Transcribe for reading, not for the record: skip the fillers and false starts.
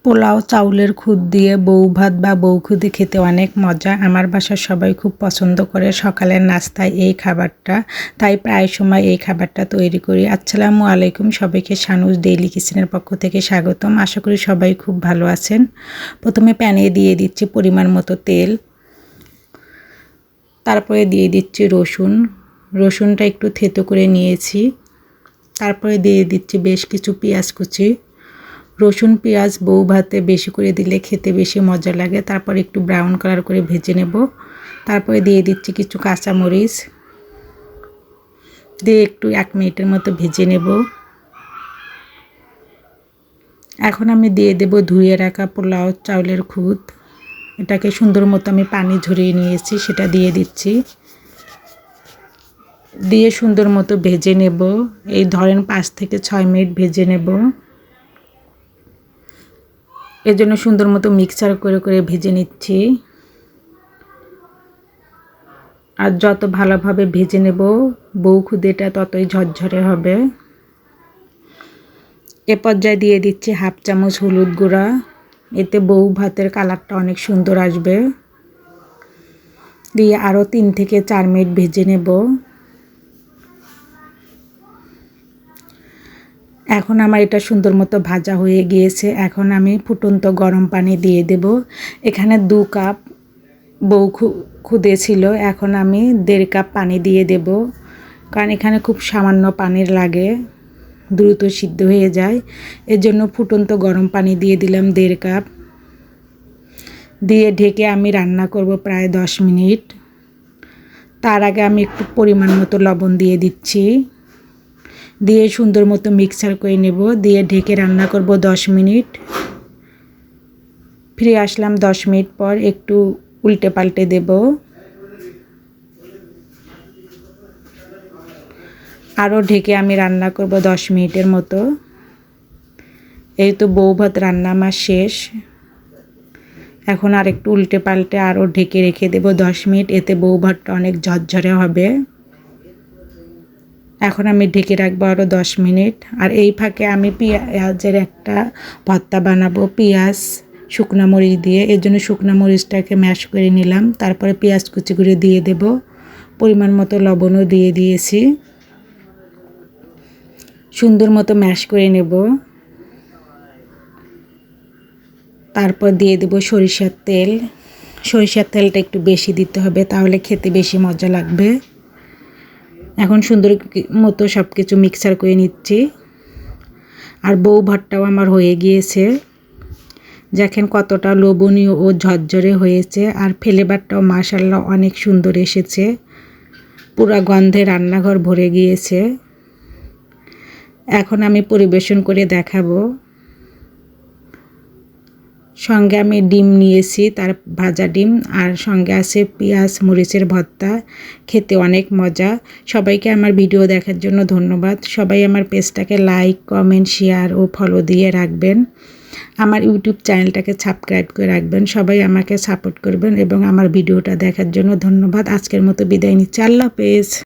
পোলাও চাউলের খুদ দিয়ে বউ ভাত বা বউ খুদে খেতে অনেক মজা। আমার বাসার সবাই খুব পছন্দ করে সকালের নাস্তায় এই খাবারটা, তাই প্রায় সময় এই খাবারটা তৈরি করি। আসসালামু আলাইকুম, সবাইকে শানুস ডেইলি কিচেনের পক্ষ থেকে স্বাগতম। আশা করি সবাই খুব ভালো আছেন। প্রথমে প্যানে দিয়ে দিচ্ছি পরিমাণ মতো তেল, তারপরে দিয়ে দিচ্ছি রসুনটা একটু থেতো করে নিয়েছি। তারপরে দিয়ে দিচ্ছি বেশ কিছু পেঁয়াজ কুচি। রসুন পেঁয়াজ বউ ভাতে বেশি করে দিলে খেতে বেশি মজা লাগে। তারপর একটু ব্রাউন কালার করে ভেজে নেব। তারপরে দিয়ে দিচ্ছি কিছু কাঁচামরিচ দিয়ে একটু 1 মিনিটের মতো ভেজে নেব। এখন আমি দিয়ে দেব ধুয়ে রাখা পোলাও চাউলের খুদ। এটাকে সুন্দর মতো আমি পানি ঝরিয়ে নিয়েছি, সেটা দিয়ে দিচ্ছি। দিয়ে সুন্দর মতো ভেজে নেব। এই ধরেন 5 থেকে 6 মিনিট ভেজে নেব। এর জন্য সুন্দর মতো মিক্সার করে করে ভেজে নিচ্ছি। আর যত ভালোভাবে ভেজে নেব বউ খুদেটা ততই ঝরঝরে হবে। এ পর্যায়ে দিয়ে দিচ্ছি 1/2 চামচ হলুদ গুঁড়া, এতে বউ ভাতের কালারটা অনেক সুন্দর আসবে। দিয়ে আরও 3 থেকে 4 মিনিট ভেজে নেব। এখন আমার এটা সুন্দর মতো ভাজা হয়ে গিয়েছে। এখন আমি ফুটন্ত গরম পানি দিয়ে দেব। এখানে 2 কাপ বউ খুদে ছিল, এখন আমি 1.5 কাপ পানি দিয়ে দেব, কারণ এখানে খুব সামান্য পানির লাগে, দ্রুত সিদ্ধ হয়ে যায়। এর জন্য ফুটন্ত গরম পানি দিয়ে দিলাম 1.5 কাপ। দিয়ে ঢেকে আমি রান্না করব প্রায় 10 মিনিট। তার আগে আমি একটু পরিমাণ মতো লবণ দিয়ে দিচ্ছি, দিয়ে সুন্দর মতো মিক্সার করে নেব। দিয়ে ঢেকে রান্না করব 10 মিনিট। ফিরে আসলাম 10 মিনিট পর, একটু উল্টে পাল্টে দেব। আরও ঢেকে আমি রান্না করব 10 মিনিটের মতো। এই তো বউ ভাত রান্না আমার শেষ। এখন আর একটু উল্টে পাল্টে আরও ঢেকে রেখে দেব 10 মিনিট, এতে বউ ভাতটা অনেক ঝরঝরে হবে। এখন আমি ঢেকে রাখবো আরও 10 মিনিট। আর এই ফাঁকে আমি পেঁয়াজের একটা ভর্তা বানাবো, পেঁয়াজ শুকনো মরিচ দিয়ে। এর জন্য শুকনো মরিচটাকে ম্যাশ করে নিলাম, তারপরে পেঁয়াজ কুচি করে দিয়ে দেব। পরিমাণ মতো লবণও দিয়ে দিয়েছি। সুন্দর মতো ম্যাশ করে নেব। তারপর দিয়ে দেব সরিষার তেল। সরিষার তেলটা একটু বেশি দিতে হবে, তাহলে খেতে বেশি মজা লাগবে। এখন সুন্দর মতো সব কিছু মিক্সার করে নিচ্ছি। আর বউ ভাতটাও আমার হয়ে গিয়েছে। দেখেন কতটা লোভনীয় ও ঝরঝরে হয়েছে, আর ফ্লেভারটাও মাশাআল্লাহ অনেক সুন্দর এসেছে। পুরা গন্ধে রান্নাঘর ভরে গিয়েছে। এখন আমি পরিবেশন করে দেখাবো। সঙ্গে আমি ডিম নিয়েছি, তার ভাজা ডিম, আর সঙ্গে আছে পেঁয়াজ মরিচের ভর্তা। খেতে অনেক মজা। সবাইকে আমার ভিডিও দেখার জন্য ধন্যবাদ। সবাই আমার পেজটাকে লাইক, কমেন্ট, শেয়ার ও ফলো দিয়ে রাখবেন। আমার ইউটিউব চ্যানেলটাকে সাবস্ক্রাইব করে রাখবেন। সবাই আমাকে সাপোর্ট করবেন এবং আমার ভিডিওটা দেখার জন্য ধন্যবাদ। আজকের মতো বিদায় নিচ্ছি। আল্লাহ হাফেজ।